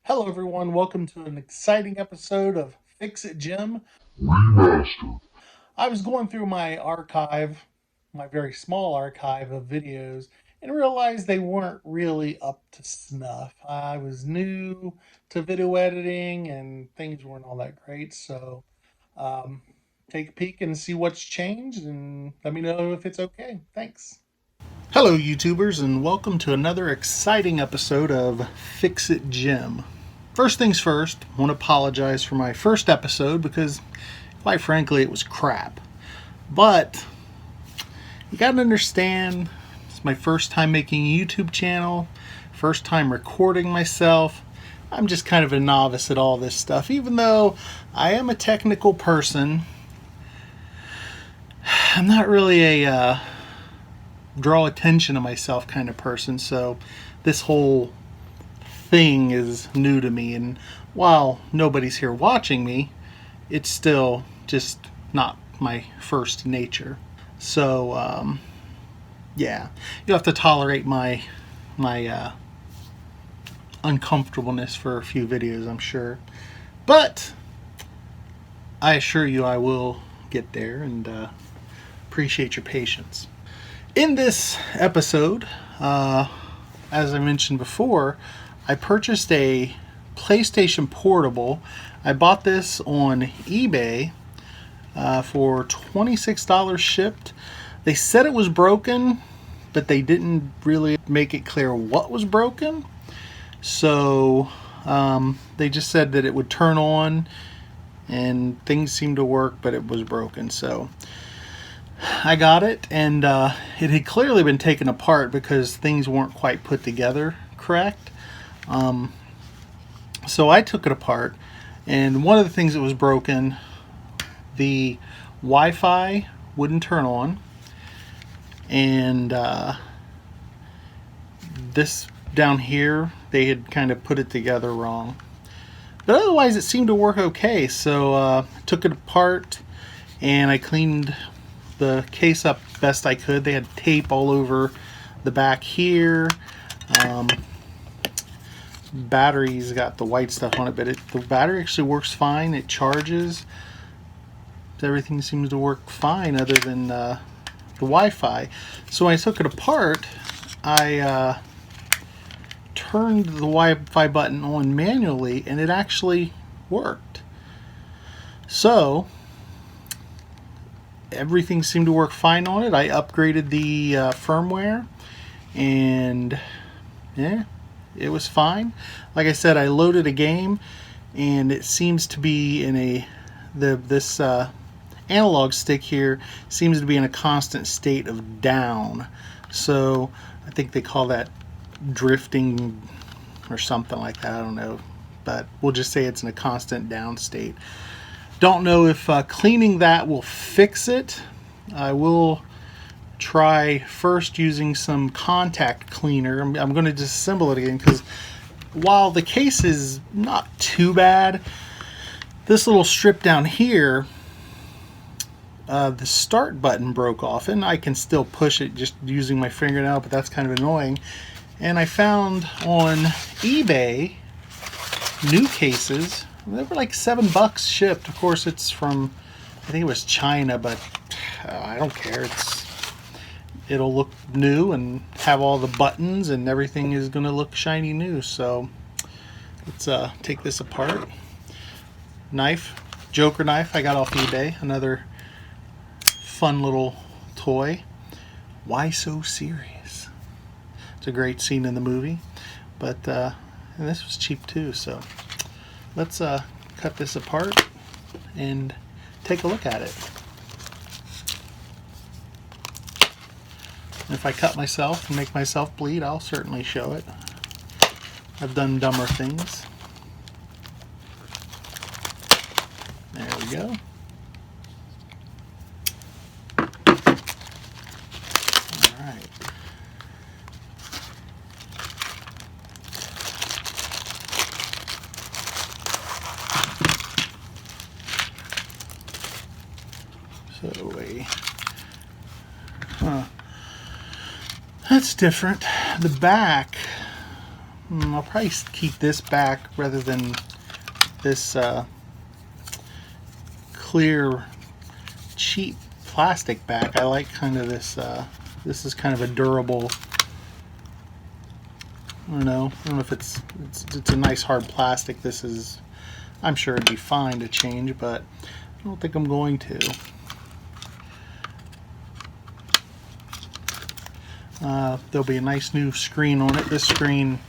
Hello, everyone. Welcome to an exciting episode of Fix It Jim. Remastered. I was going through my archive, my very small archive of videos, and realized they weren't really up to snuff. I was new to video editing and things weren't all that great. So, um, take a peek and see what's changed and let me know if it's okay. Thanks. Hello, YouTubers, and welcome to another exciting episode of Fix It Jim. First things first, I want to apologize for my first episode because, quite frankly, it was crap. But you got to understand, it's my first time making a YouTube channel, first time recording myself. I'm just kind of a novice at all this stuff. Even though I am a technical person, I'm not really a draw attention to myself kind of person. So this whole thing is new to me, and while nobody's here watching me, it's still just not my first nature. So yeah, you'll have to tolerate my uncomfortableness for a few videos, I'm sure, but I assure you I will get there, and appreciate your patience. In this episode, as I mentioned before, I purchased a PlayStation Portable. I bought this on eBay for $26 shipped. They said it was broken, but they didn't really make it clear what was broken. So they just said that it would turn on and things seemed to work, but it was broken. So I got it, and it had clearly been taken apart because things weren't quite put together correct. So I took it apart, and one of the things that was broken, the Wi-Fi wouldn't turn on, and this down here, they had kind of put it together wrong. But otherwise, it seemed to work okay. So took it apart, and I cleaned the case up best I could. They had tape all over the back here. Battery's got the white stuff on it, but the battery actually works fine. It charges. Everything seems to work fine other than the Wi-Fi. So when I took it apart, I turned the Wi-Fi button on manually, and it actually worked. So everything seemed to work fine on it. I upgraded the firmware, and yeah, it was fine. Like I said, I loaded a game, and it seems to be in this analog stick here seems to be in a constant state of down. So I think they call that drifting or something like that. I don't know, but we'll just say it's in a constant down state. Don't know if cleaning that will fix it. I will try first using some contact cleaner. I'm going to disassemble it again because while the case is not too bad, this little strip down here, the start button broke off, and I can still push it just using my fingernail, but that's kind of annoying. And I found on eBay new cases. They were like $7 shipped. Of course, it's from, I think it was China, but I don't care. It'll look new and have all the buttons, and everything is going to look shiny new. So let's take this apart. Knife, Joker knife I got off eBay. Another fun little toy. Why so serious? It's a great scene in the movie, but and this was cheap too. So let's cut this apart and take a look at it. If I cut myself and make myself bleed, I'll certainly show it. I've done dumber things. There we go. All right. So that's different. The back I'll probably keep this back rather than this clear, cheap plastic back. I like kind of this. This is kind of a durable. I don't know if it's a nice hard plastic. This is, I'm sure it'd be fine to change, but I don't think I'm going to. There'll be a nice new screen on it. This screen,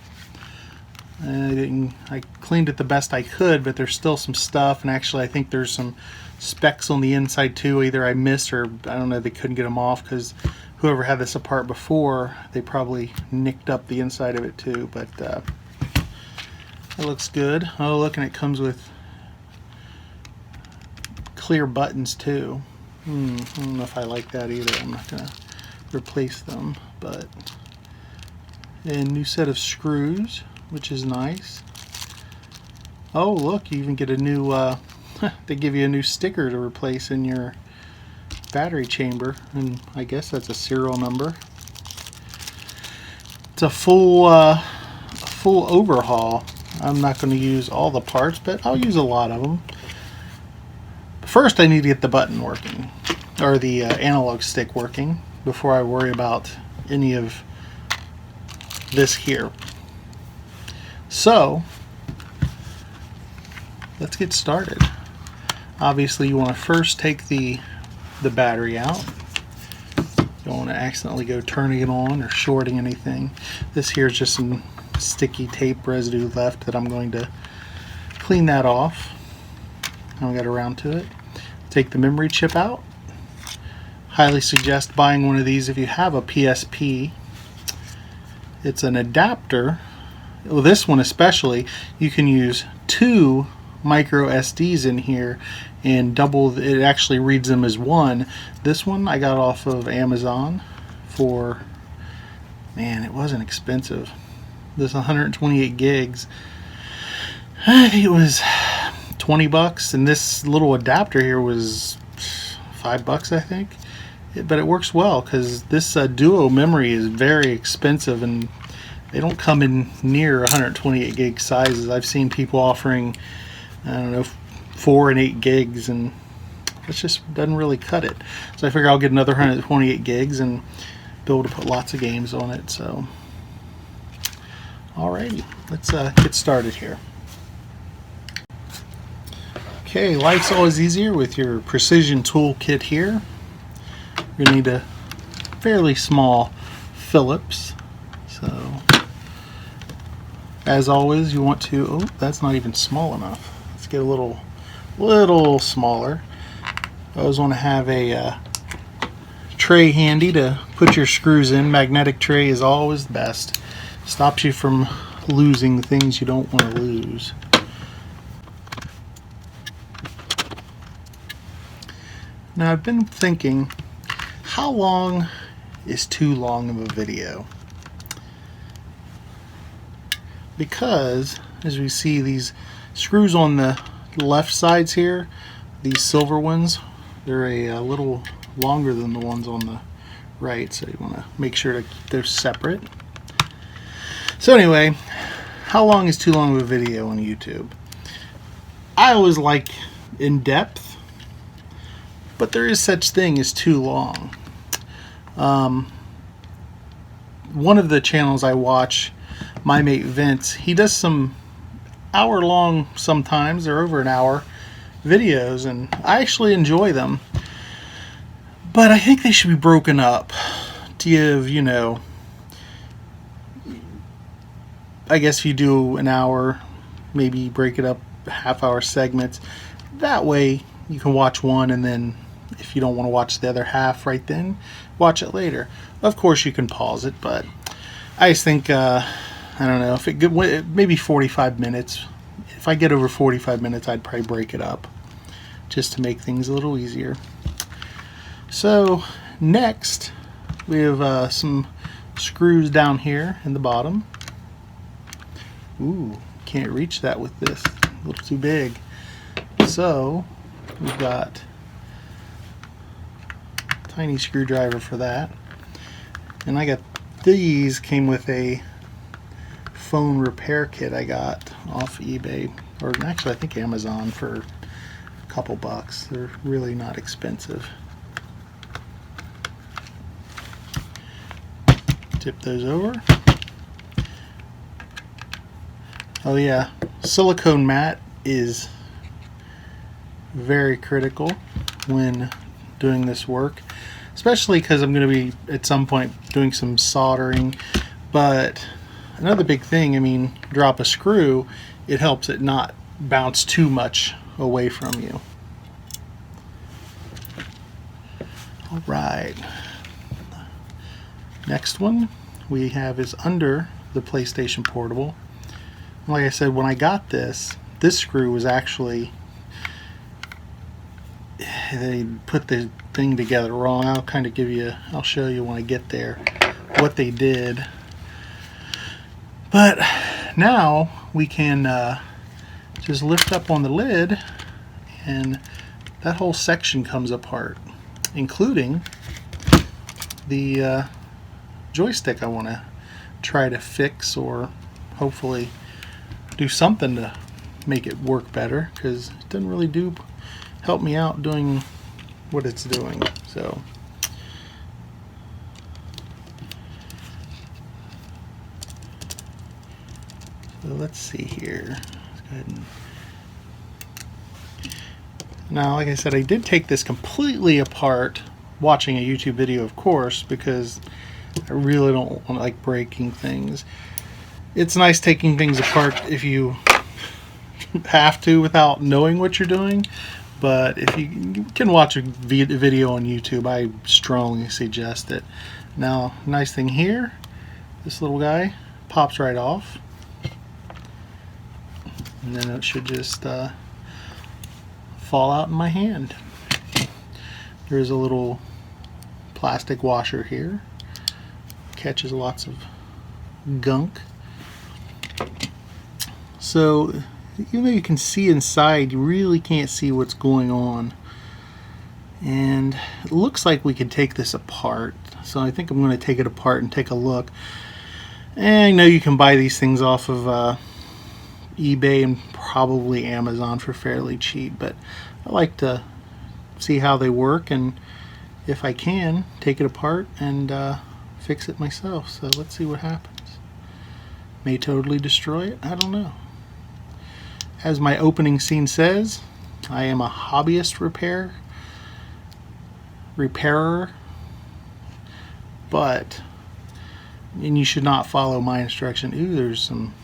I cleaned it the best I could, but there's still some stuff, and actually I think there's some specks on the inside too. Either I missed, or I don't know, they couldn't get them off because whoever had this apart before, they probably nicked up the inside of it too. But it looks good. Oh look, and it comes with clear buttons too. I don't know if I like that either. I'm not gonna replace them, but a new set of screws, which is nice. Oh look, you even get a new they give you a new sticker to replace in your battery chamber, and I guess that's a serial number. It's a full overhaul. I'm not going to use all the parts, but I'll use a lot of them. First I need to get the button working, or the analog stick working, before I worry about any of this here. So let's get started. Obviously you want to first take the battery out. You don't want to accidentally go turning it on or shorting anything. This here is just some sticky tape residue left that I'm going to clean that off. I haven't got around to it. Take the memory chip out. Highly suggest buying one of these if you have a PSP. It's an adapter. Well, this one especially, you can use 2 micro SDs in here and double. It actually reads them as one. This one I got off of Amazon for, man, it wasn't expensive. This 128 gigs, I think it was 20 bucks, and this little adapter here was $5, I think. But it works well because this duo memory is very expensive, and they don't come in near 128 gig sizes. I've seen people offering, I don't know, 4 and 8 gigs, and it just doesn't really cut it. So I figure I'll get another 128 gigs and be able to put lots of games on it. So alrighty, let's get started here. Okay, life's always easier with your precision tool kit here. You're going to need a fairly small Phillips. So as always, you want to, oh, that's not even small enough. Let's get a little smaller. I always want to have a tray handy to put your screws in. Magnetic tray is always the best. Stops you from losing things you don't want to lose. Now I've been thinking, how long is too long of a video? Because as we see, these screws on the left sides here, these silver ones, they're a little longer than the ones on the right, so you want to make sure to keep those separate. So anyway, how long is too long of a video on YouTube? I always like in depth, but there is such thing as too long. One of the channels I watch, my mate Vince, he does some hour-long, sometimes they're over an hour videos, and I actually enjoy them. But I think they should be broken up to give, you know, I guess if you do an hour, maybe break it up half-hour segments. That way you can watch one, and then if you don't want to watch the other half right then, watch it later. Of course you can pause it, but I just think, I don't know, if it maybe 45 minutes. If I get over 45 minutes, I'd probably break it up just to make things a little easier. So next we have some screws down here in the bottom. Ooh, can't reach that with this, a little too big. So we've got a tiny screwdriver for that, and I got these, came with a phone repair kit I got off eBay, or actually I think Amazon, for a couple bucks. They're really not expensive. Tip those over. Oh yeah, silicone mat is very critical when doing this work, especially because I'm going to be at some point doing some soldering. But another big thing, I mean, drop a screw, it helps it not bounce too much away from you. All right, next one we have is under the PlayStation Portable. Like I said, when I got this screw was actually, they put the thing together wrong. I'll show you when I get there what they did. But now we can just lift up on the lid and that whole section comes apart, including the joystick I want to try to fix, or hopefully do something to make it work better, because it doesn't really help me out doing what it's doing. So let's see here. Let's go ahead and now, like I said, I did take this completely apart watching a YouTube video, of course, because I really don't want to like breaking things. It's nice taking things apart if you have to without knowing what you're doing, but if you can watch a video on YouTube, I strongly suggest it. Now, nice thing here, this little guy pops right off, and then it should just fall out in my hand. There's a little plastic washer here, catches lots of gunk. So even though you can see inside, you really can't see what's going on. And it looks like we could take this apart. So I think I'm going to take it apart and take a look. And I know you can buy these things off of eBay and probably Amazon for fairly cheap, but I like to see how they work, and if I can, take it apart and fix it myself. So let's see what happens. May totally destroy it, I don't know. As my opening scene says, I am a hobbyist repairer, and you should not follow my instruction. Ooh, there's some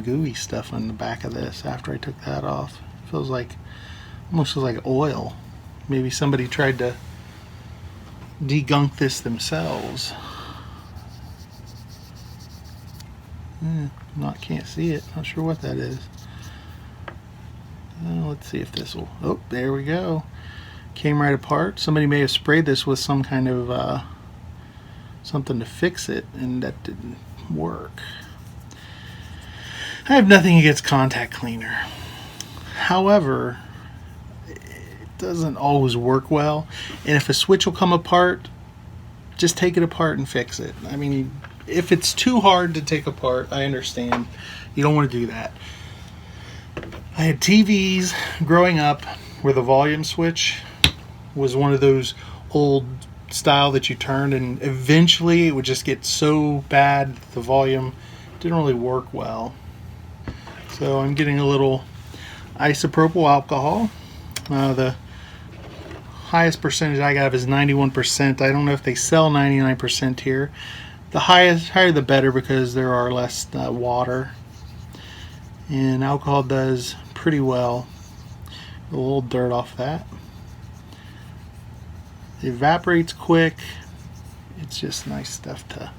gooey stuff on the back of this after I took that off. It feels like, almost feels like oil. Maybe somebody tried to degunk this themselves. Can't see it. Not sure what that is. Let's see if this will. Oh, there we go. Came right apart. Somebody may have sprayed this with some kind of something to fix it, and that didn't work. I have nothing against contact cleaner. However, it doesn't always work well, and if a switch will come apart, just take it apart and fix it. I mean, if it's too hard to take apart, I understand. You don't want to do that. I had TVs growing up where the volume switch was one of those old style that you turned, and eventually it would just get so bad the volume didn't really work well. So I'm getting a little isopropyl alcohol. The highest percentage I got is 91%. I don't know if they sell 99% here. The higher the better, because there are less water, and alcohol does pretty well. A little dirt off that. It evaporates quick. It's just nice stuff to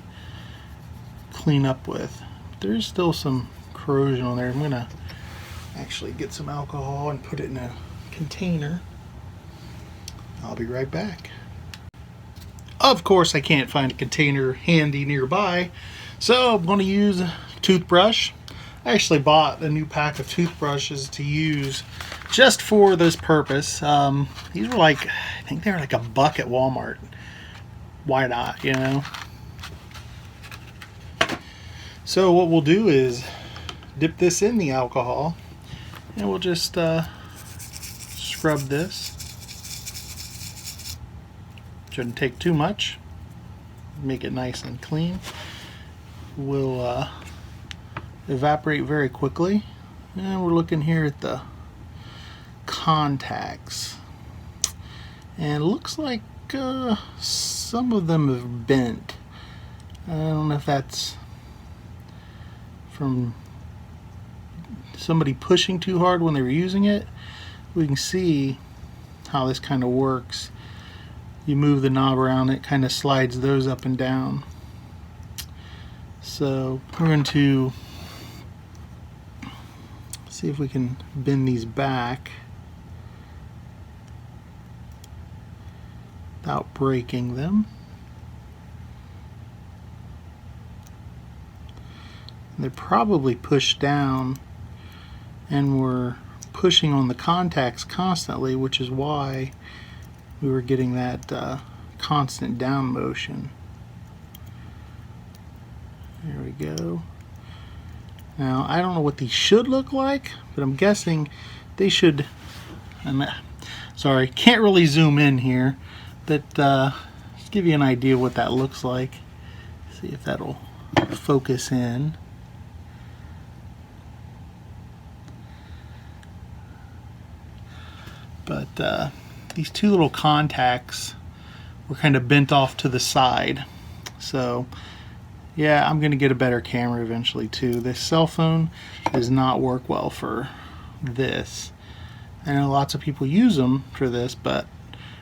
clean up with. There's still some corrosion on there. I'm gonna actually get some alcohol and put it in a container. I'll be right back. Of course, I can't find a container handy nearby, so I'm going to use a toothbrush. I actually bought a new pack of toothbrushes to use just for this purpose. These were like, I think they were like $1 at Walmart. Why not, you know? So what we'll do is dip this in the alcohol, and we'll just scrub this. Shouldn't take too much. Make it nice and clean. Will evaporate very quickly. And we're looking here at the contacts, and it looks like some of them have bent. I don't know if that's from somebody pushing too hard when they were using it. We can see how this kind of works. You move the knob around, it kind of slides those up and down. So we're going to see if we can bend these back without breaking them. They're probably pushed down, and we're pushing on the contacts constantly, which is why we were getting that constant down motion. There we go. Now, I don't know what these should look like, but I'm guessing they should. Sorry, can't really zoom in here, but just give you an idea what that looks like. See if that'll focus in. But these two little contacts were kind of bent off to the side. So yeah, I'm going to get a better camera eventually too. This cell phone does not work well for this. I know lots of people use them for this, but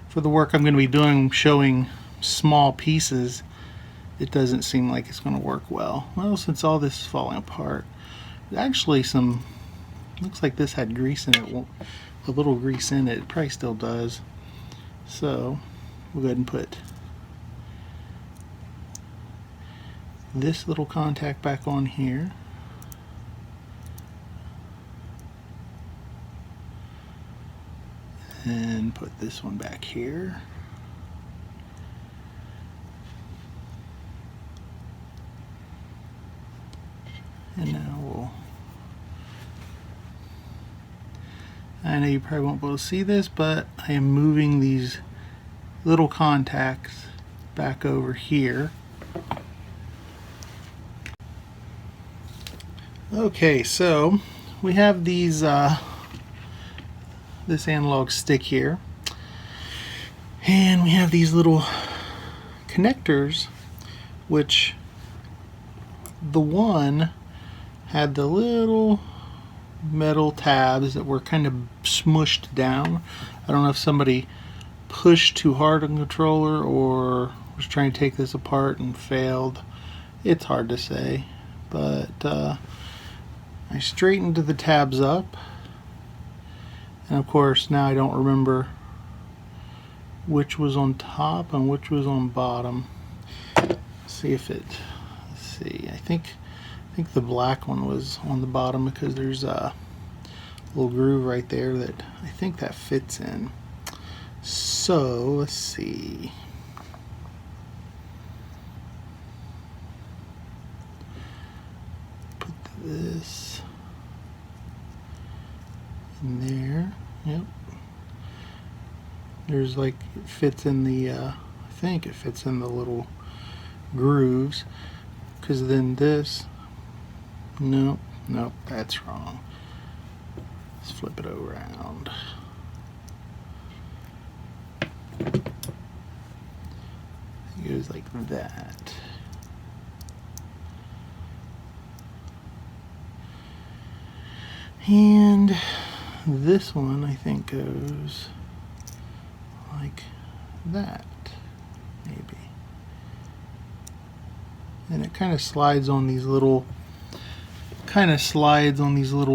for the work I'm going to be doing showing small pieces, it doesn't seem like it's going to work well. Well, since all this is falling apart, actually looks like this had grease in it. A little grease in it. It probably still does. So we'll go ahead and put this little contact back on here. And put this one back here. And now I know you probably won't be able to see this, but I am moving these little contacts back over here. Okay, so we have these this analog stick here, and we have these little connectors, which the one had the little metal tabs that were kind of smushed down. I don't know if somebody pushed too hard on the controller or was trying to take this apart and failed. It's hard to say, but I straightened the tabs up, and of course now I don't remember which was on top and which was on bottom. Let's see if it, let's see, I think the black one was on the bottom because there's a little groove right there that I think that fits in. So let's see. Put this in there. Yep. There's like, it fits in the I think it fits in the little grooves, because then this, nope, that's wrong. Let's flip it around. It goes like that. And this one I think goes like that, maybe. And it kind of slides on these little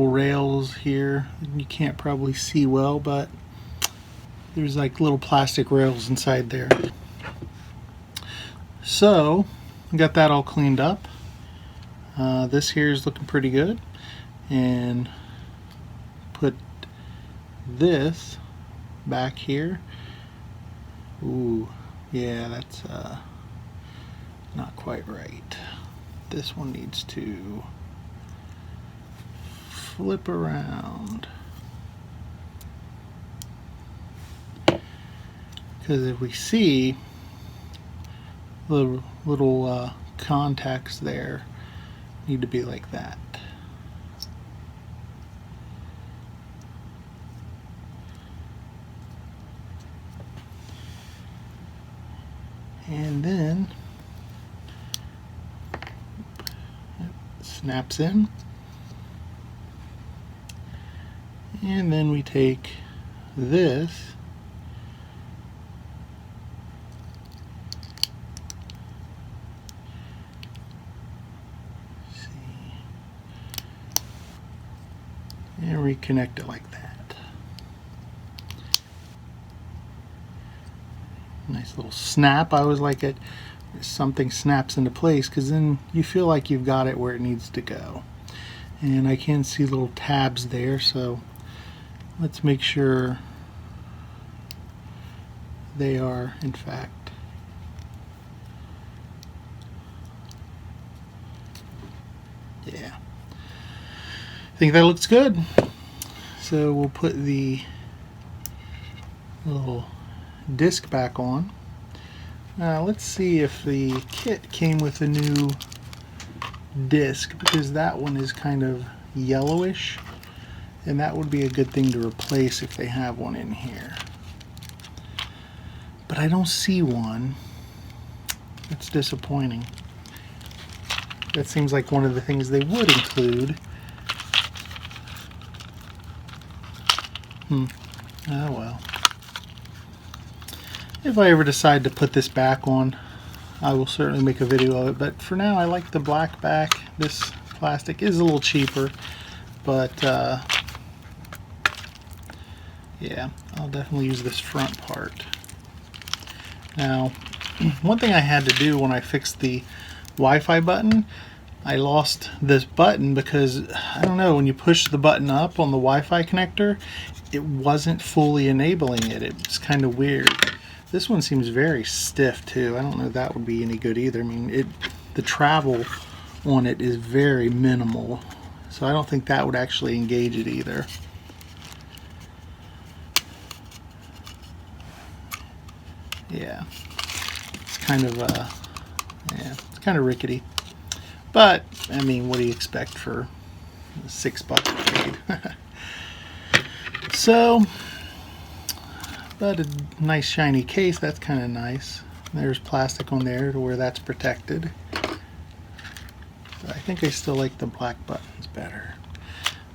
rails here. You can't probably see well, but there's like little plastic rails inside there. So we got that all cleaned up. This here is looking pretty good, and put this back here. Ooh, yeah, that's not quite right. this one needs to flip around. Because if we see the little contacts there need to be like that. And then it snaps in. And then we take this and reconnect it like that. Nice little snap. I always like it. Something snaps into place because then you feel like you've got it where it needs to go. And I can see little tabs there, so let's make sure they are in fact yeah. I think that looks good. So we'll put the little disc back on. Now let's see if the kit came with a new disc, because that one is kind of yellowish, and that would be a good thing to replace if they have one in here. But I don't see one. It's disappointing. That seems like one of the things they would include. Oh well. If I ever decide to put this back on, I will certainly make a video of it, but for now I like the black back. This plastic is a little cheaper, but yeah, I'll definitely use this front part. Now, one thing I had to do when I fixed the Wi-Fi button, I lost this button because, I don't know, when you push the button up on the Wi-Fi connector, it wasn't fully enabling it. It's kind of weird. This one seems very stiff too. I don't know if that would be any good either. I mean, the travel on it is very minimal, so I don't think that would actually engage it either. Yeah, it's kind of yeah, it's kind of rickety. But I mean, what do you expect for $6 paid? So, but a nice shiny case, that's kind of nice. There's plastic on there to where that's protected. But I think I still like the black buttons better.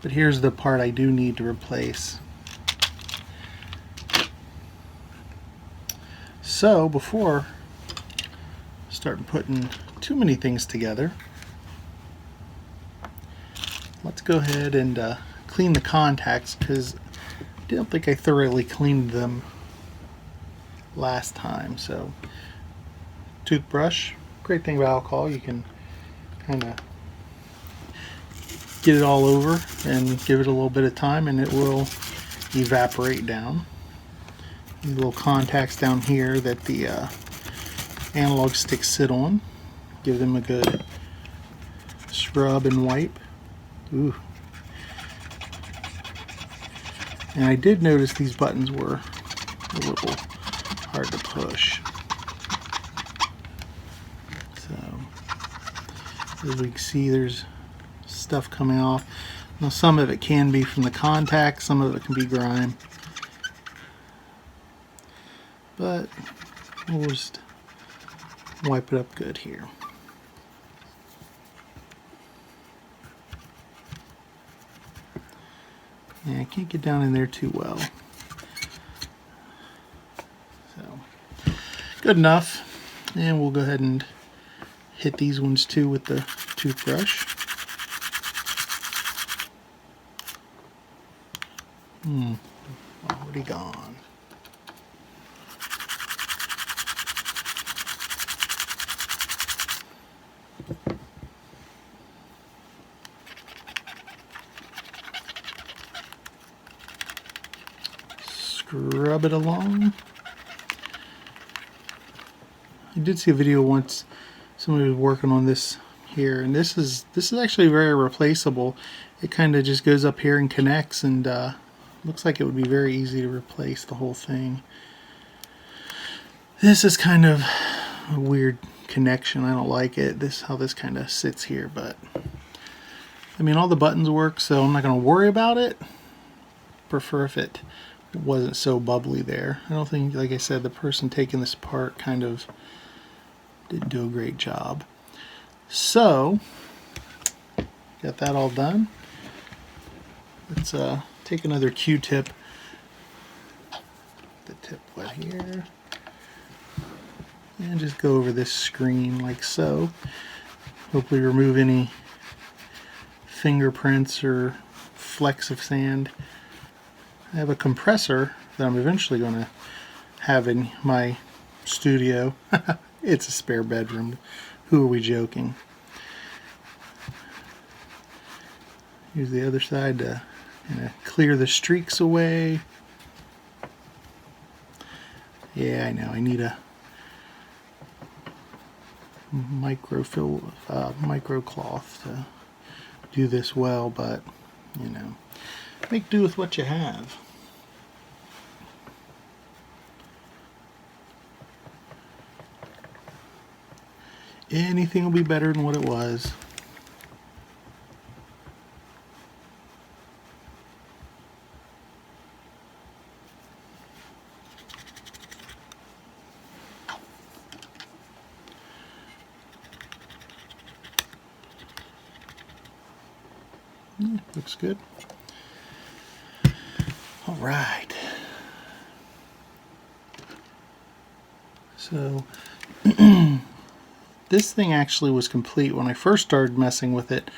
But here's the part I do need to replace. So before I start putting too many things together, let's go ahead and clean the contacts, because I don't think I thoroughly cleaned them last time. So toothbrush, great thing about alcohol, you can kind of get it all over and give it a little bit of time and it will evaporate down. These little contacts down here that the analog sticks sit on, give them a good scrub and wipe. Ooh. And I did notice these buttons were a little hard to push. So, as we can see, there's stuff coming off. Now, some of it can be from the contact, some of it can be grime. But we'll just wipe it up good here. Yeah, I can't get down in there too well. So, good enough. And we'll go ahead and hit these ones too with the toothbrush. Already gone. Scrub it along. I did see a video once, somebody was working on this here, and this is actually very replaceable. It kind of just goes up here and connects, and looks like it would be very easy to replace the whole thing. This is kind of a weird connection. I don't like it. How this kind of sits here, but I mean, all the buttons work, so I'm not going to worry about it. Prefer if it wasn't so bubbly there. I don't think, like I said, the person taking this apart kind of didn't do a great job. So, got that all done. Let's take another Q-tip. The tip wet here. And just go over this screen like so. Hopefully remove any fingerprints or flecks of sand. I have a compressor that I'm eventually going to have in my studio. It's a spare bedroom. Who are we joking? Use the other side to clear the streaks away. Yeah, I know. I need a micro cloth to do this well, but you know, make do with what you have. Anything will be better than what it was. Looks good. All right. So this thing actually was complete when I first started messing with it,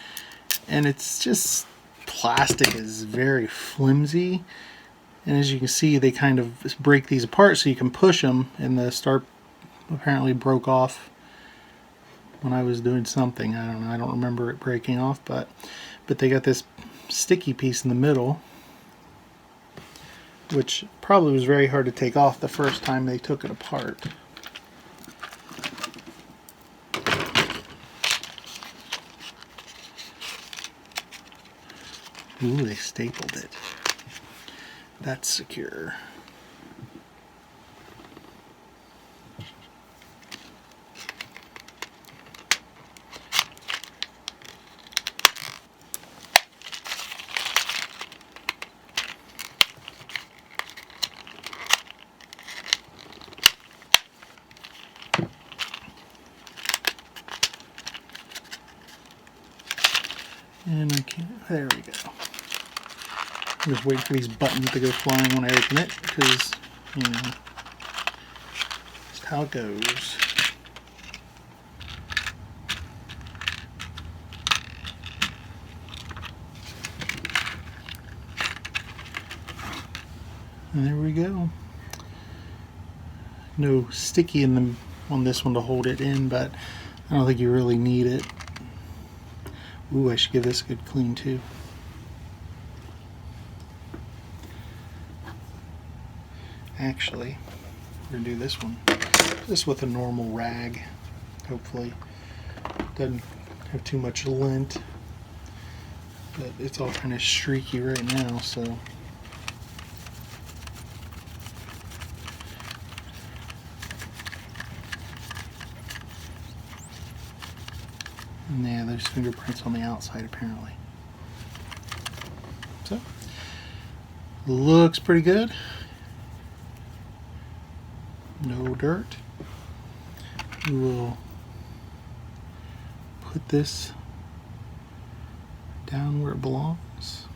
and it's just plastic is very flimsy, and as you can see, they kind of break these apart so you can push them, and the start apparently broke off when I was doing something. I don't know. I don't remember it breaking off, but they got this sticky piece in the middle, which probably was very hard to take off the first time they took it apart. Ooh, they stapled it. That's secure. And I can't, there we go. I'm just waiting for these buttons to go flying when I open it, because, you know, that's how it goes. And there we go. No sticky in them on this one to hold it in, but I don't think you really need it. Ooh, I should give this a good clean too. Actually, we're gonna do this one just with a normal rag. Hopefully, doesn't have too much lint, but it's all kind of streaky right now, so. And yeah, there's fingerprints on the outside apparently. So, looks pretty good. No dirt. We will put this down where it belongs.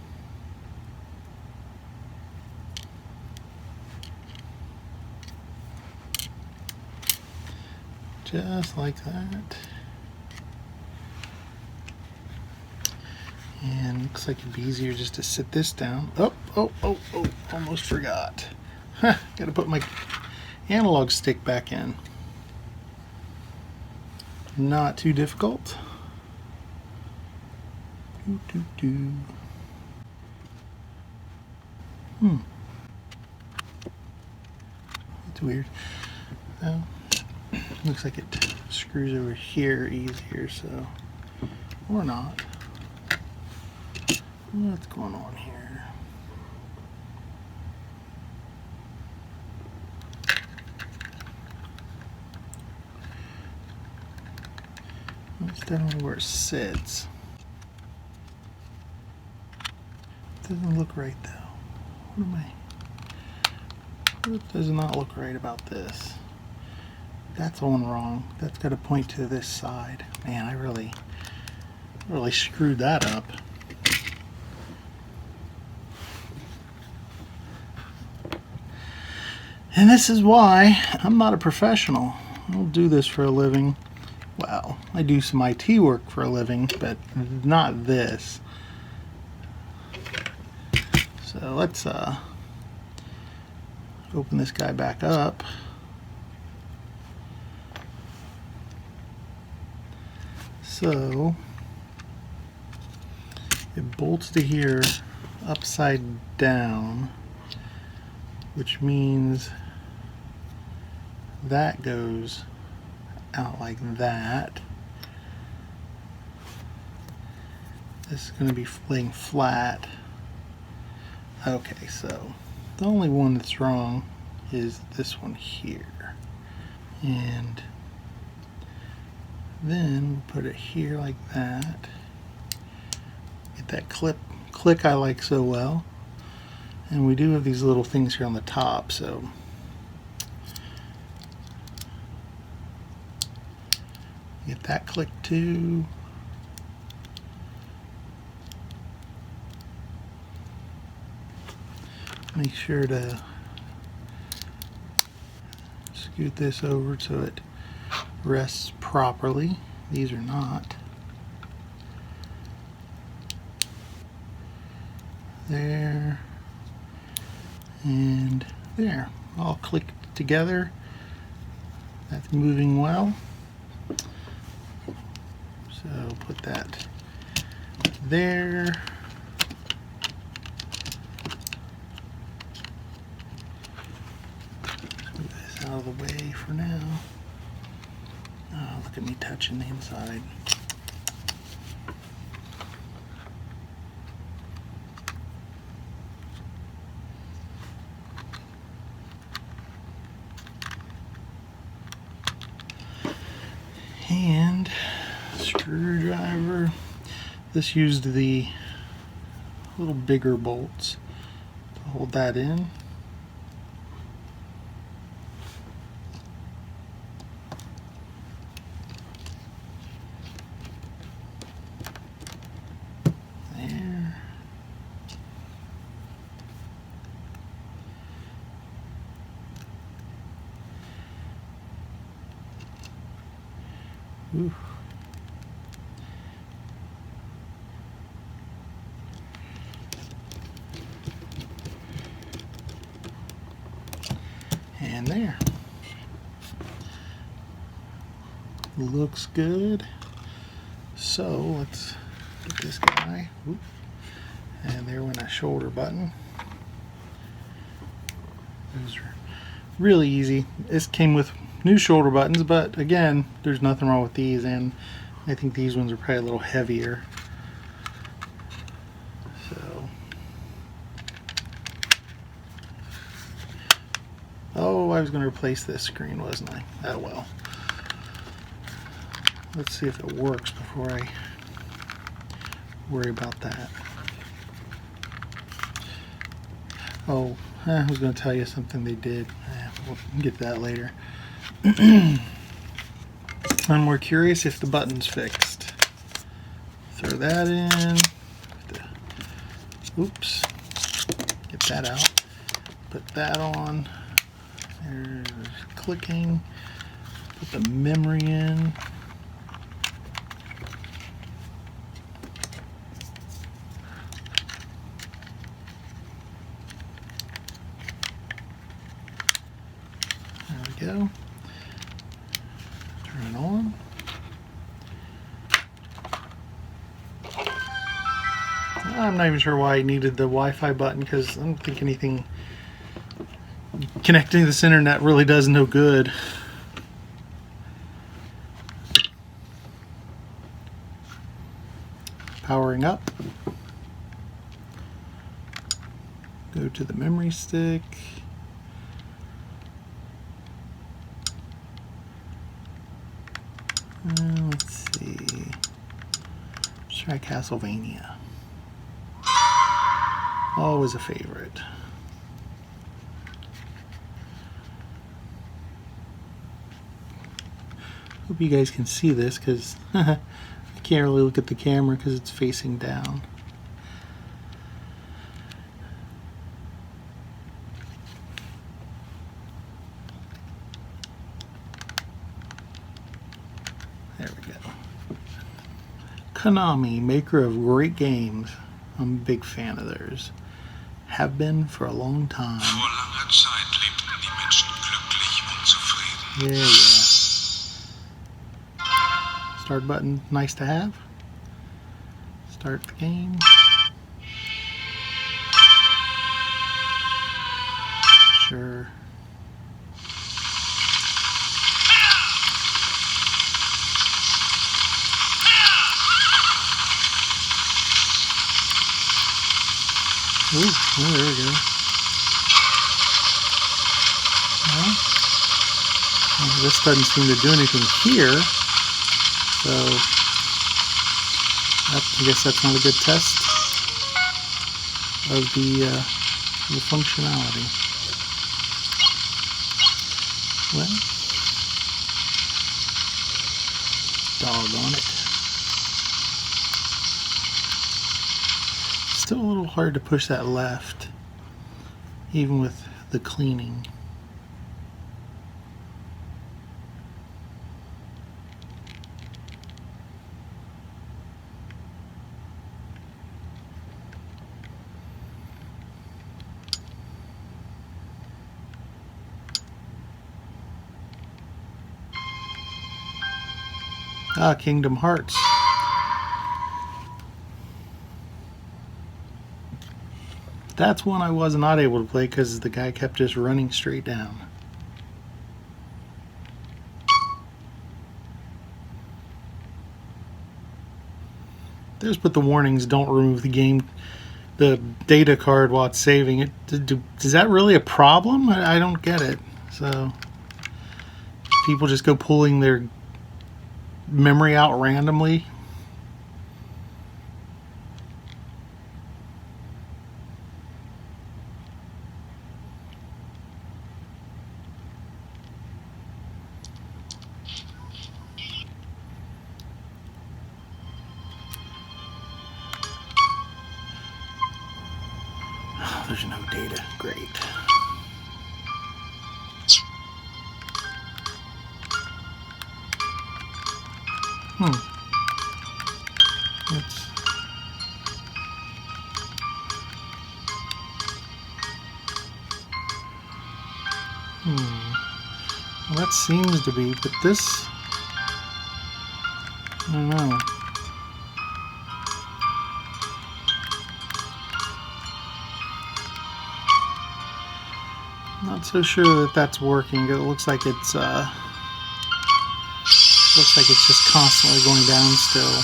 Just like that. And looks like it'd be easier just to sit this down. Oh, almost forgot. Gotta put my analog stick back in. Not too difficult. It's weird. Looks like it screws over here easier, so Or not. What's going on here? That's definitely where it sits. Doesn't look right though. What does not look right about this? That's on wrong. That's got to point to this side. Man, I really screwed that up. And this is why I'm not a professional. I don't do this for a living. Well, I do some IT work for a living, but not this. So let's open this guy back up. So it bolts to here upside down, which means that goes out like that. This is going to be laying flat. Okay, so the only one that's wrong is this one here. And then we'll put it here like that. Get that click I like so well. And we do have these little things here on the top, so get that click too. Make sure to scoot this over so it rests properly. These are not. There and there. All clicked together. That's moving well. So put that there. Move this out of the way for now. Oh, look at me touching the inside. And screwdriver. This used the little bigger bolts to hold that in. There. Ooh. And there. Looks good. So let's get this guy. Ooh. And there went a shoulder button. Those are really easy. This came with new shoulder buttons, but again, there's nothing wrong with these, and I think these ones are probably a little heavier. So, oh, I was going to replace this screen, wasn't I? Oh well. Let's see if it works before I worry about that. Oh, I was going to tell you something they did. We'll get to that later. I'm more curious if the button's fixed. Throw that in. Oops. Get that out. Put that on. There's clicking. Put the memory in. There we go. Turn it on. I'm not even sure why I needed the Wi-Fi button, because I don't think anything connecting to this internet really does no good. powering up. Go to the memory stick. Let's see. Let's try Castlevania. Always a favorite. Hope you guys can see this because I can't really look at the camera because it's facing down. There we go. Konami, maker of great games. I'm a big fan of theirs. Have been for a long time. Yeah. Start button, nice to have. Start the game. Sure. Ooh, oh, there we go. Well, this doesn't seem to do anything here. So, I guess that's not a good test of the functionality. Well, doggone it. Still a little hard to push that left, even with the cleaning. Ah, Kingdom Hearts. That's one I was not able to play because the guy kept just running straight down. There's but the warnings, don't remove the data card while it's saving it. Is that really a problem? I don't get it. So people just go pulling their memory out randomly. Oh, there's no data. Great. Well, that seems to be, but this, I don't know. Not so sure that that's working. It looks like it's just constantly going down still.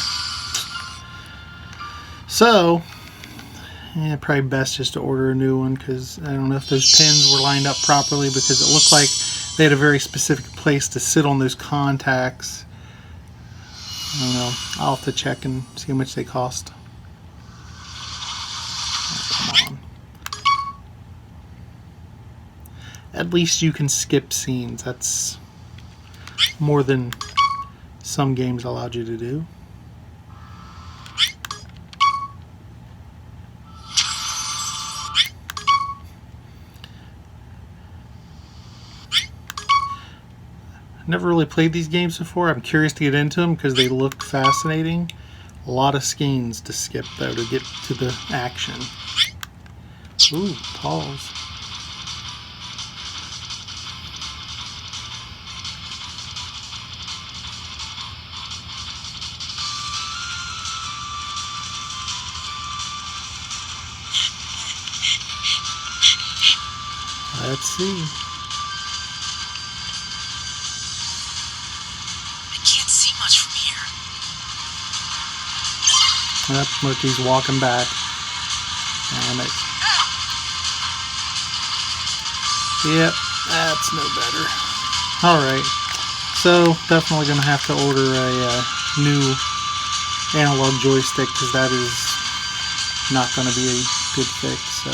So, yeah, probably best just to order a new one because I don't know if those pins were lined up properly because it looked like they had a very specific place to sit on those contacts. I don't know. I'll have to check and see how much they cost. Oh, come on. At least you can skip scenes. That's more than some games allowed you to do. Never really played these games before. I'm curious to get into them because they look fascinating. A lot of scenes to skip though to get to the action. Ooh, pause. Let's see. Yep, Murphy's walking back. Damn it. Yep, that's no better. Alright, so definitely going to have to order a new analog joystick, because that is not going to be a good fix. So,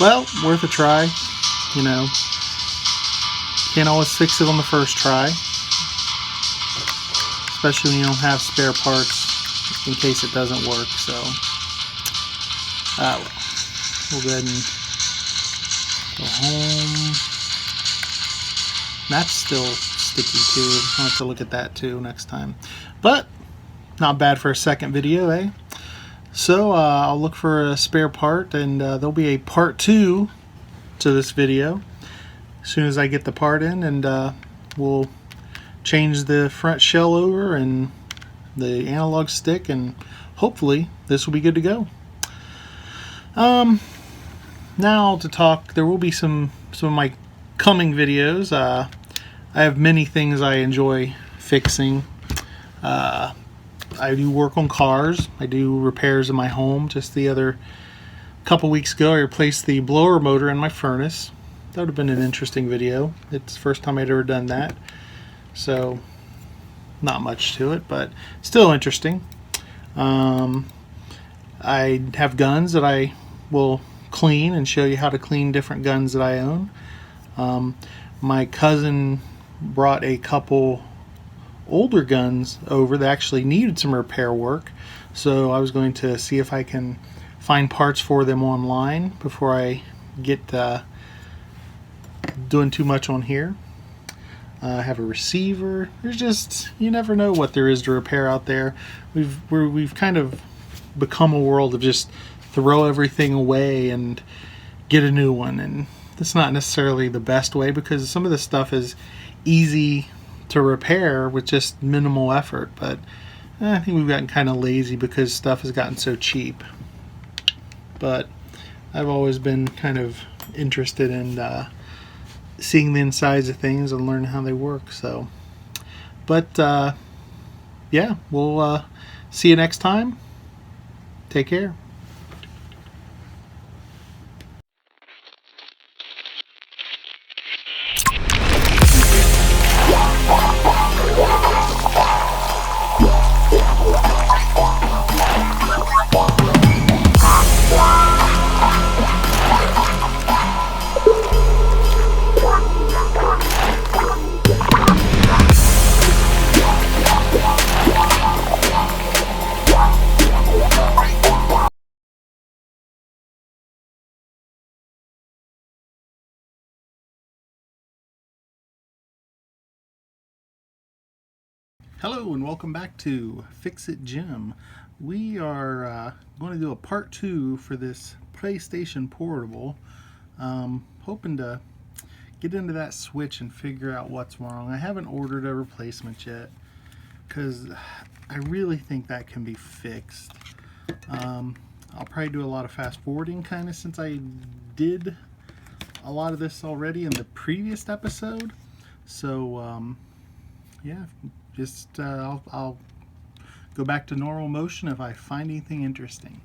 well, worth a try. You know, can't always fix it on the first try, especially when you don't have spare parts in case it doesn't work. So, we'll go ahead and go home. That's still sticky too. I'll have to look at that too next time. But not bad for a second video, eh? So I'll look for a spare part, and there'll be a part 2 to this video as soon as I get the part in, and we'll change the front shell over and the analog stick, and hopefully this will be good to go. Now to talk, there will be some of my coming videos. I have many things I enjoy fixing. I do work on cars. I do repairs in my home. Just the other couple weeks ago, I replaced the blower motor in my furnace. That would have been an interesting video. It's the first time I'd ever done that. So, not much to it, but still interesting. I have guns that I will clean and show you how to clean different guns that I own. My cousin brought a couple older guns over that actually needed some repair work, so I was going to see if I can find parts for them online before I get doing too much on here. I have a receiver. There's just, you never know what there is to repair out there. We've kind of become a world of just throw everything away and get a new one, and that's not necessarily the best way, because some of this stuff is easy to repair with just minimal effort, but I think we've gotten kind of lazy because stuff has gotten so cheap. But I've always been kind of interested in seeing the insides of things and learning how they work. So, but yeah, we'll see you next time. Take care. Hello and welcome back to Fix It Jim. We are going to do a part 2 for this PlayStation Portable. Hoping to get into that switch and figure out what's wrong. I haven't ordered a replacement yet because I really think that can be fixed. I'll probably do a lot of fast forwarding kind of, since I did a lot of this already in the previous episode. So yeah, just I'll go back to normal motion if I find anything interesting.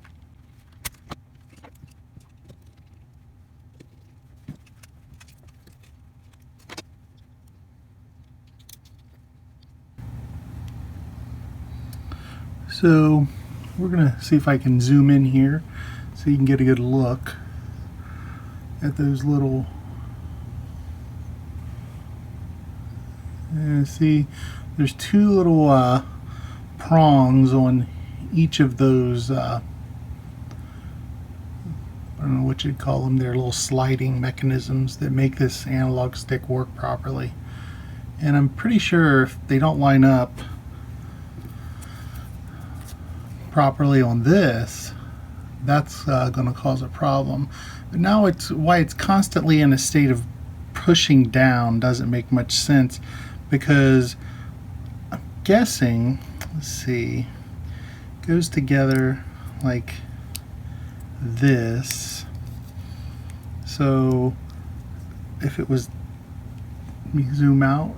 So we're gonna see if I can zoom in here so you can get a good look at those little, see, there's two little prongs on each of those, I don't know what you'd call them, they're little sliding mechanisms that make this analog stick work properly. And I'm pretty sure if they don't line up properly on this, that's going to cause a problem. But now it's why it's constantly in a state of pushing down doesn't make much sense, because I'm guessing, let's see, it goes together like this. So if it was, let me zoom out.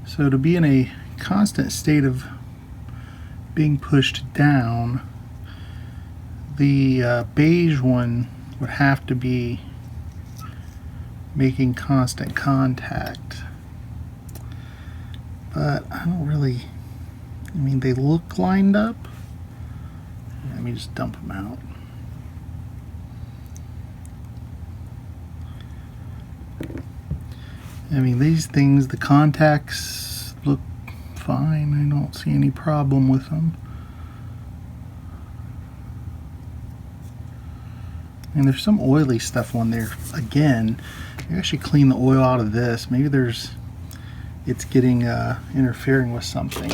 So to be in a constant state of being pushed down, the beige one would have to be making constant contact. But I don't really, I mean, they look lined up. Let me just dump them out. I mean, these things, the contacts look fine. I don't see any problem with them. And there's some oily stuff on there. Again, you actually clean the oil out of this. Maybe it's getting interfering with something.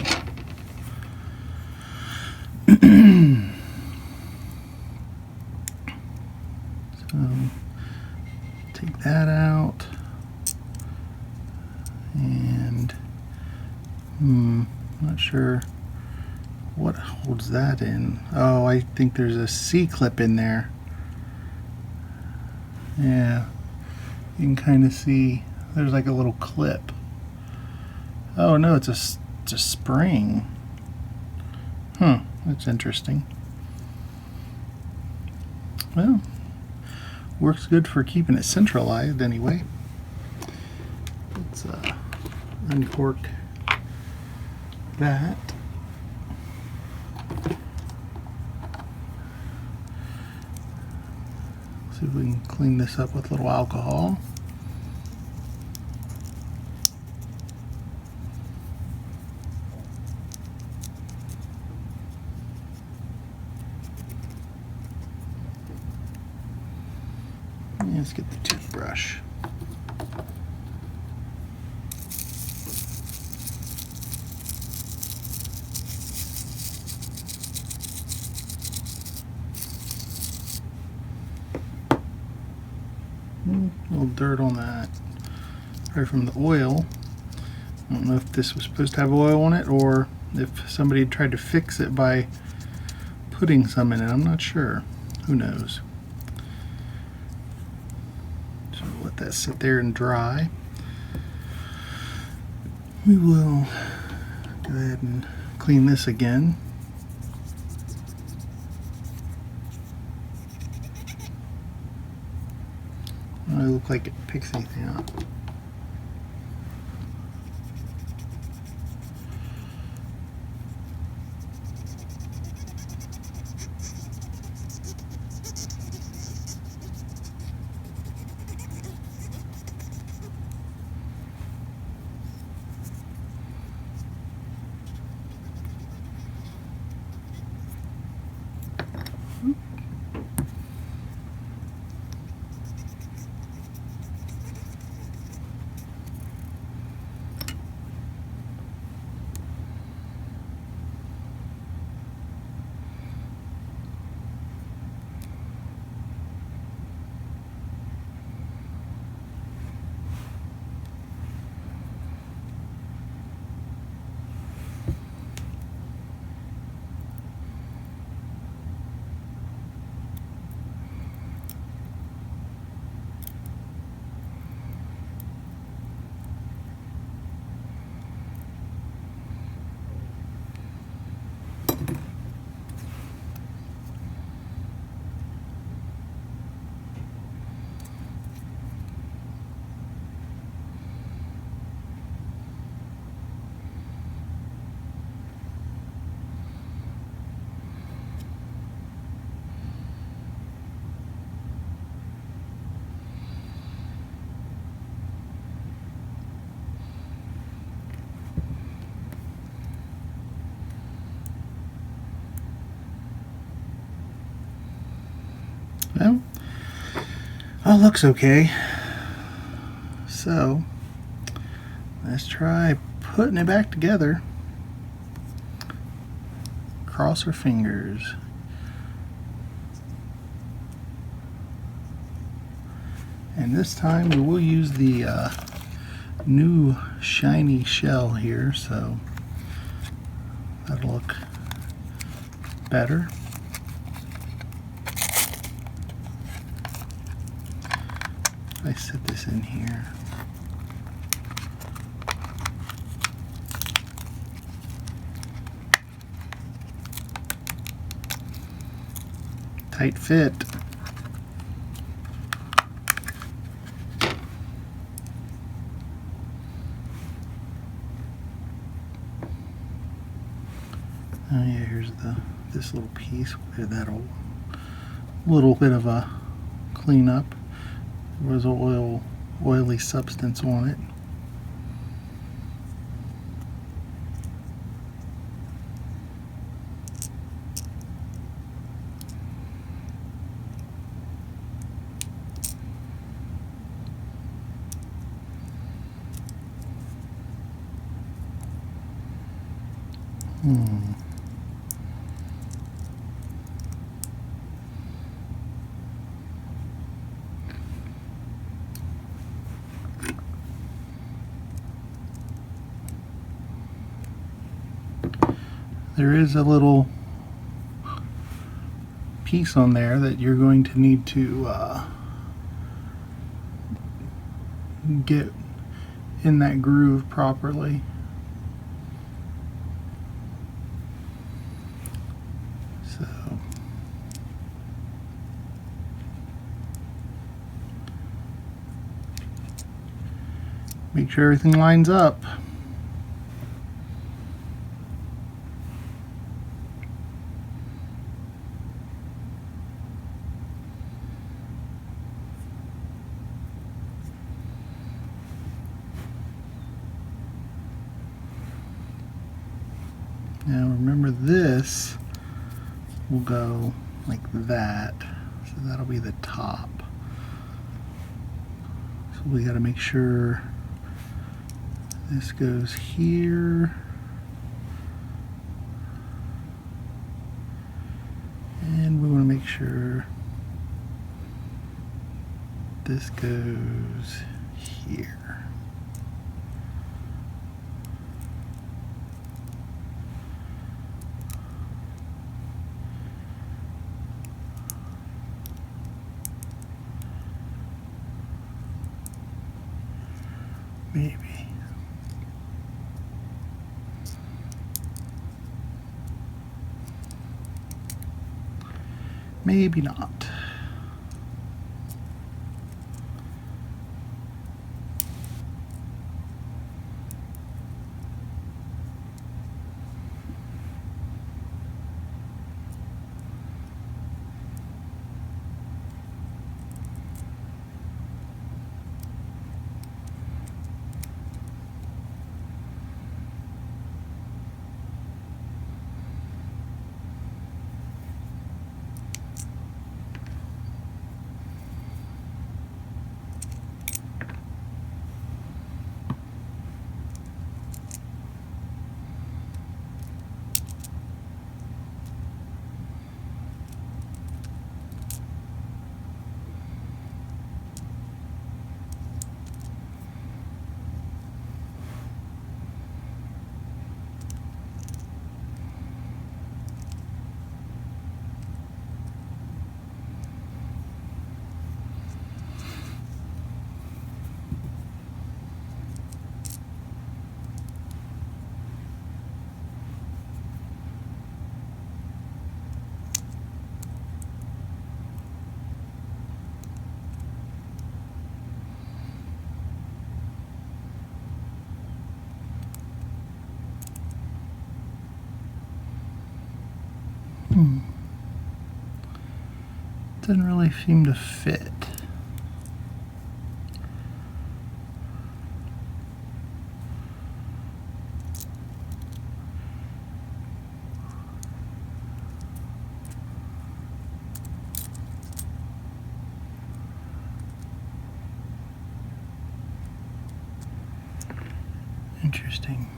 So take that out. And not sure what holds that in. Oh, I think there's a C-clip in there. Yeah, you can kind of see there's like a little clip. Oh no, it's a spring. That's interesting. Well, works good for keeping it centralized anyway. Let's uncork that. See if we can clean this up with a little alcohol. Let's get the toothbrush. A little dirt on that, right from the oil. I don't know if this was supposed to have oil on it or if somebody tried to fix it by putting some in it. I'm not sure. Who knows? So let that sit there and dry. We will go ahead and clean this again. It doesn't look like it picks anything up. Well, all looks okay. So let's try putting it back together. Cross our fingers. And this time we will use the new shiny shell here, so that'll look better. I set this in here. tight fit. Oh yeah, here's this little piece. That'll little bit of a cleanup. There was oily substance on it. There is a little piece on there that you're going to need to get in that groove properly. So make sure everything lines up. Now remember, this will go like that, so that'll be the top. So we got to make sure this goes here, and we want to make sure this goes here. Maybe. Maybe not. Doesn't really seem to fit. Interesting.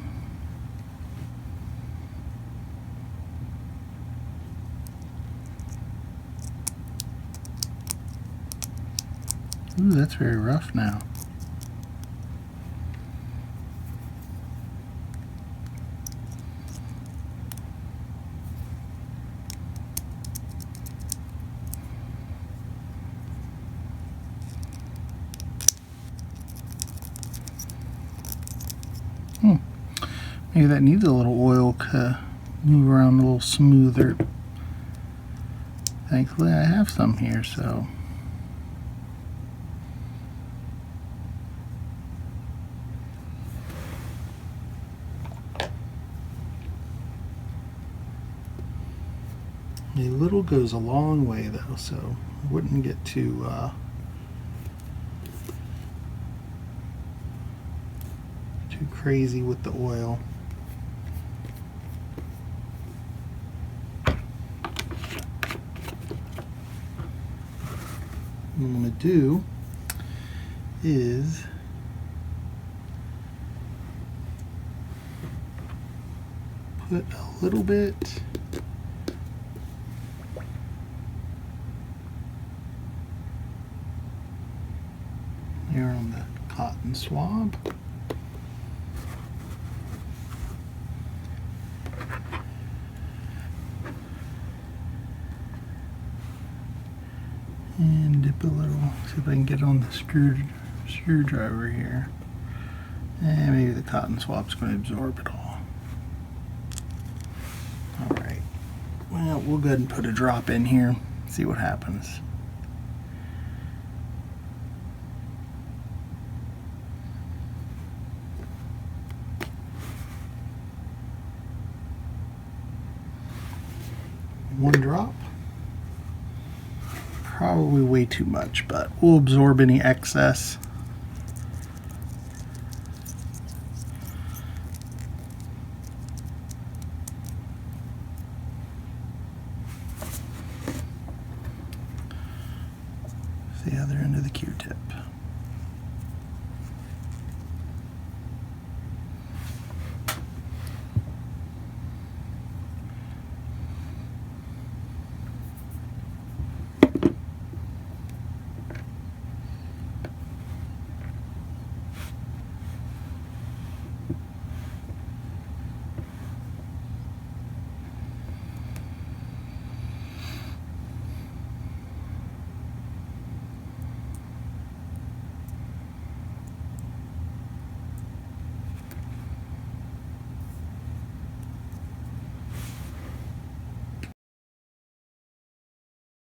Ooh, that's very rough now. Maybe that needs a little oil to move around a little smoother. Thankfully I have some here, so a little goes a long way though, so I wouldn't get too crazy with the oil. What I'm going to do is put a little bit here on the cotton swab. And dip a little, see if I can get it on the screwdriver here. And maybe the cotton swab's going to absorb it all. Alright, well, we'll go ahead and put a drop in here, see what happens. One drop. Probably way too much, but we'll absorb any excess. The other end of the Q-tip.